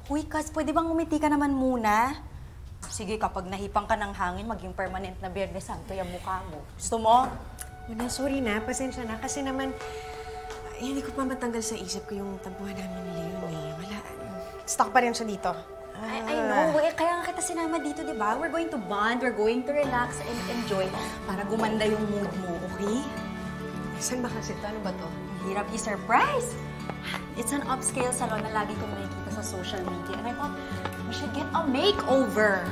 Uy, Kaz, pwede bang umiti ka naman muna? Sige, kapag nahipang ka ng hangin, maging permanent na Biyernes Santo yung mukha mo. Gusto mo? Una, sorry na. Pasensya na. Kasi naman, hindi ko pa matanggal sa isip ko yung tampuhan namin ni Leon eh. Wala. Stuck pa rin siya dito. I know. Eh, kaya nga kita sinama dito, di ba? We're going to bond, we're going to relax and enjoy para gumanda yung mood mo, okay? Saan ba kasi ito? Ano ba to? Hirap i-surprise! It's an upscale salon na lagi kong nakikita sa social media. And I thought, we should get a makeover.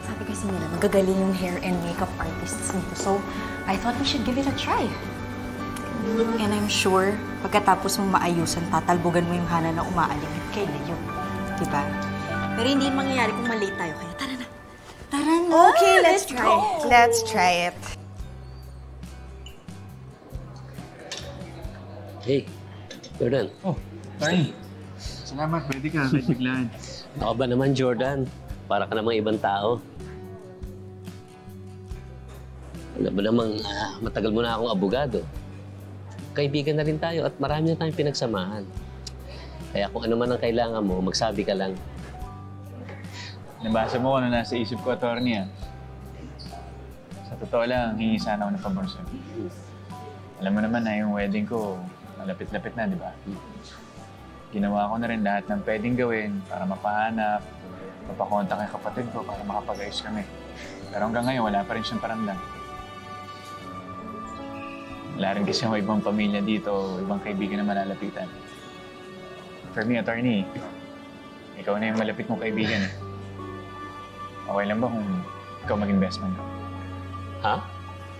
Sabi kasi nila, magagaling yung hair and makeup artists nito. So, I thought we should give it a try. And I'm sure, pagkatapos mong maayusan, tatalbogan mo yung hana na umaaligid kay Leo. Diba? Pero hindi mangyayari kung malate tayo. Kaya tara na. Tara na! Okay, let's try it. Let's try it. Hey, Jordan. Oh, Tony. Salamat, pwede ka. Kahit biglaan. Ako ba naman, Jordan? Para ka namang ibang tao. Alam mo namang matagal mo na akong abogado. Kaibigan na rin tayo at marami na tayong pinagsamahan. Kaya kung ano man ang kailangan mo, magsabi ka lang. Nabasa mo kung ano nasa isip ko, attorney, Sa totoo lang, hingi sana ako ng pabor sa'yo. Alam mo naman na yung wedding ko, malapit-lapit na, di ba? Ginawa ko na rin lahat ng pwedeng gawin para mapahanap, mapakontak yung kapatid ko para makapag-ayos kami. Pero hanggang ngayon, wala pa rin siyang paramdam. Wala rin kasi yung ibang pamilya dito, ibang kaibigan na malalapitan. For me, attorney, ikaw na yung malapit mong kaibigan. Okay lang ba kung ikaw maging best man ko? Ha?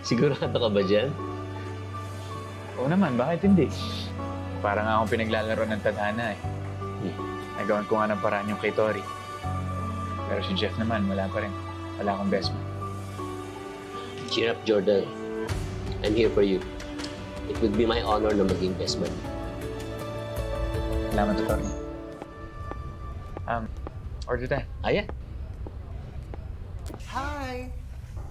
Sigurado ka ba dyan? Oo naman, bakit hindi? Parang nga akong pinaglalaro ng tadhana Nagawan ko nga ng paraan yung kay Tori. Pero si Jeff naman, wala pa rin. Wala akong best man. Cheer up, Jordan. I'm here for you. It would be my honor na maging best man. Salamat, Tori. Order tayo. Yeah. Hi!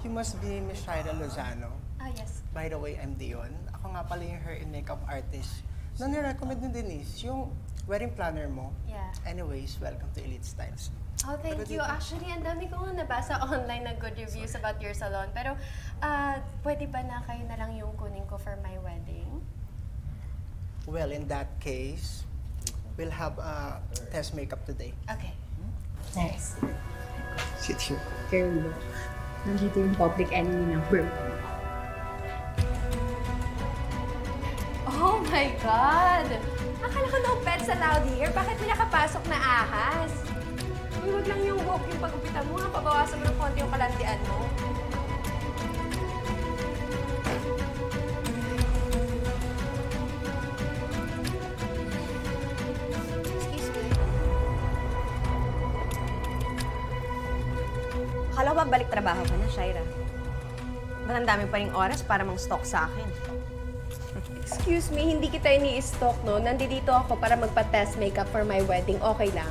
You must be Miss Shaira Lozano. Yes. By the way, I'm Dion. Ako nga pala yung hair and makeup artist na nirecommend ni Denise, yung wedding planner mo. Yeah. Anyways, welcome to Elite Styles. Oh, thank you. Actually, ang dami ko nga nabasa online na good reviews about your salon. Pero, pwede ba na kayo na lang yung kunin ko for my wedding? Well, in that case, we'll have a test makeup today. Okay. Nice. Sit here. Girl, look. Nandito yung public enemy number 1. Oh my God! Akala ko no pets allowed here. Bakit may nakapasok na ahas? Uy, wag lang yung walk yung pagupitan mo. Pabawasan mo ng konti yung kalandian mo. Excuse me. Akala ko ba balik trabaho ka na, Shaira? Ba't ang dami pa ring oras para mang-stalk sa akin? Excuse me, hindi kita ini-stalk, no? Nandito ako para magpa-test makeup for my wedding. Okay lang.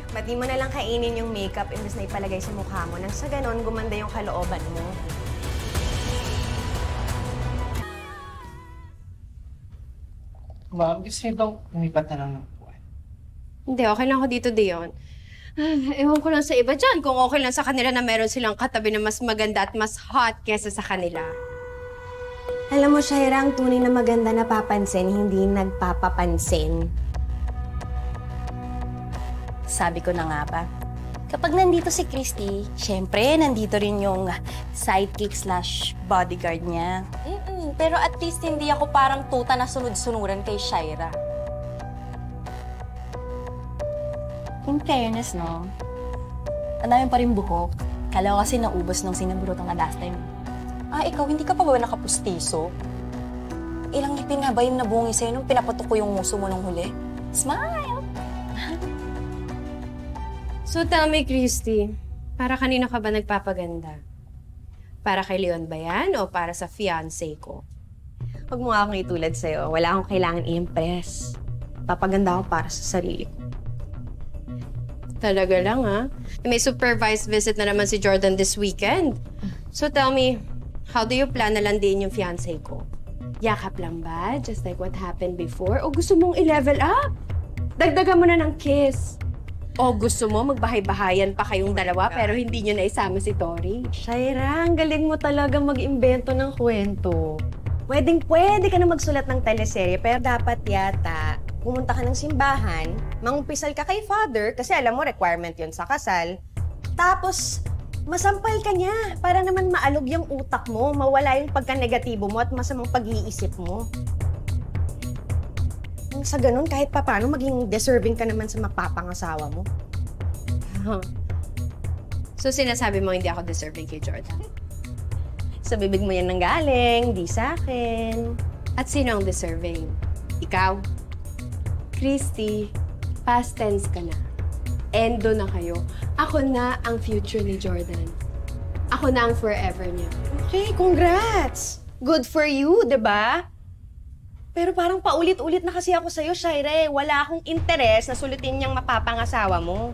Ba't di mo na lang kainin yung makeup imbes na ipalagay sa mukha mo nang sa ganon gumanda yung kalooban mo? Ma'am, gusto niyo bang umipat na lang ng buwan? Hindi, okay lang ako dito, Dion. Ewan ko lang sa iba dyan kung okay lang sa kanila na meron silang katabi na mas maganda at mas hot kesa sa kanila. Alam mo, Shaira, ang tunay na maganda na papansin, hindi nagpapapansin. Sabi ko na nga ba, kapag nandito si Christy, syempre, nandito rin yung sidekick/bodyguard niya. Pero at least hindi ako parang tuta na sunod-sunuran kay Shaira. In fairness, no? Ang dami pa rin buhok. Kala ko kasi naubos nung sinaburutan ka last time. Ikaw, hindi ka pa ba nakapustiso? Ilang ngipin nga ba yung nabungi sa'yo nung pinapatok ko yung muso mo nung huli? Smile! So tell me, Christy, para kanino ka ba nagpapaganda? Para kay Leon ba yan o para sa fiancé ko? Huwag mo nga akong itulad sa'yo. Wala akong kailangan i-impress. Papaganda ako para sa sarili ko. Talaga lang, ha? May supervised visit na naman si Jordan this weekend. So tell me, how do you plan na landiin yung fiancé ko? Yakap lang ba? Just like what happened before? O gusto mong i-level up? Dagdagan mo na ng kiss. O gusto mo magbahay-bahayan pa kayong dalawa pero hindi nyo naisama si Tori? Shaira, ang galing mo talaga mag-imbento ng kwento. Pwede ka na magsulat ng teleserye, pero dapat yata pumunta ka ng simbahan, mangumpisal ka kay Father, kasi alam mo, requirement yon sa kasal. Tapos, masampal ka niya para naman maalog yung utak mo, mawala yung pagka-negatibo mo at masamang pag-iisip mo. Sa ganun, kahit papano, maging deserving ka naman sa mapapangasawa mo. So sinasabi mo hindi ako deserving kay Jordan? Sa bibig mo yan nanggaling, di sa akin. At sino ang deserving? Ikaw? Christy, past tense ka na. Endo na kayo. Ako na ang future ni Jordan. Ako na ang forever niya. Okay, congrats! Good for you, di ba? Pero parang paulit-ulit na kasi ako sa'yo, Shaira. Wala akong interes na sulutin niyang mapapangasawa mo.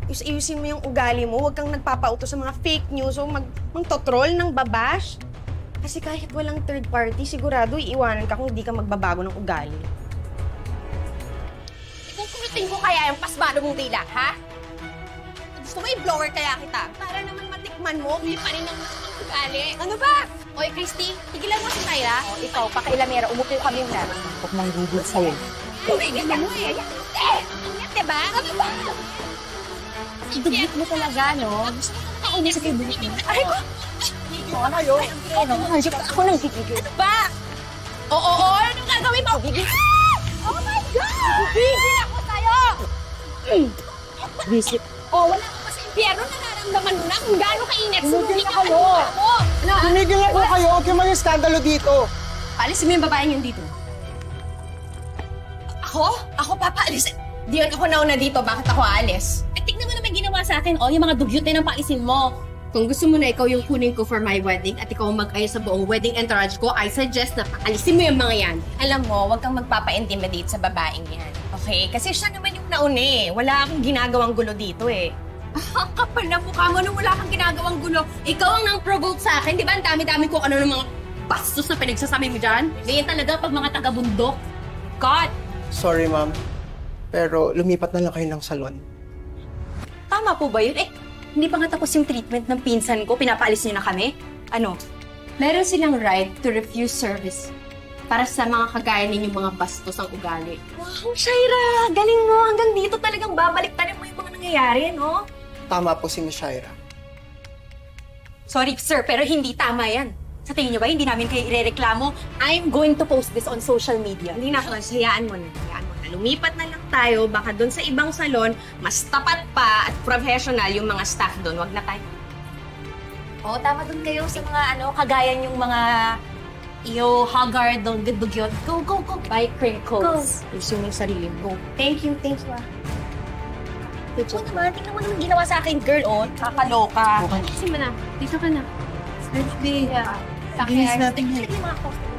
Ayusin mo yung ugali mo. Huwag kang nagpapauto sa mga fake news o magtotroll ng babash. Kasi kahit walang third party, sigurado iiwanan ka kung hindi ka magbabago ng ugali. Kukulitin ko kaya yung pasmado mong dila, ha? Gusto mo i-blower kaya kita? Para naman matikman mo, hindi pa rin ang ugali. Ano ba? Oy, Christy, tigilan mo si Tyra. O, ikaw, pakailamera, umupo kami yung dami. Huwag nang gigil sa'yo. Tigilan mo eh. Diba? Ano ba? Dugit mo talaga, no? Ako na sa kaibigan mo. Ay, ko! Ano yun? Ako nang gigigil. Ano ba? Oo, anong gagawin mo? Oh my God! Gigil ako sa'yo! Visit. Oh, wala ka pa sa impyerno, nararamdaman mo na kung gaano kainit. Tumigil na kayo! Tumigil na po kayo! Huwag kayo may skandalo dito! Paalisin mo yung babaeng yun dito. Ako? Ako papaalis? Di yun ako nauna dito. Bakit ako aalis? Eh, tignan mo naman ginawa sa akin. Oh, yung mga dugyot na ng paalisin mo. Kung gusto mo na ikaw yung kunin ko for my wedding at ikaw mag-ayos sa buong wedding entourage ko, I suggest na paalisin mo yung mga yan. Alam mo, huwag kang magpapa-intimidate sa babaeng yan. Okay? Kasi siya naman yung nauna eh. Wala akong ginagawang gulo dito eh. Ah, kapal na mukha mo nung wala kang ginagawang gulo. Ikaw ang nang-provoke sa akin. Di ba ang dami-dami ko ano ng mga bastos na pinagsasabi mo dyan? Ganyan talaga pag mga taga-bundok. God! Sorry, ma'am. Pero lumipat na lang kayo ng salon. Tama po ba yun? Eh, hindi pa nga tapos yung treatment ng pinsan ko. Pinapaalis niyo na kami? Ano? Meron silang right to refuse service para sa mga kagaya ninyong mga bastos ang ugali. Wow, Shaira! Galing mo! Hanggang dito talagang babaliktarin mo yung mga nangyayari, no? Tama po si Miss Shaira. Sorry, sir, pero hindi tama yan. Sa tingin niyo ba, hindi namin kayo irereklamo? I'm going to post this on social media. Hindi na, hayaan mo na. Lumipat na lang tayo, baka doon sa ibang salon, mas tapat pa at professional yung mga staff doon. Wag na tayo. Oo, tama dun kayo sa mga kagaya yung mga Haggard, dugyot. Go, go, go. Buy crinkles. Gusto mo yung sarili mo. Thank you ah. Oo naman, tingnan mo naman ginawa sa akin, girl, oh. Kakaloka. Kasi mo na. Dito ka na. Let's be. Bilis natin. Yung mga customer.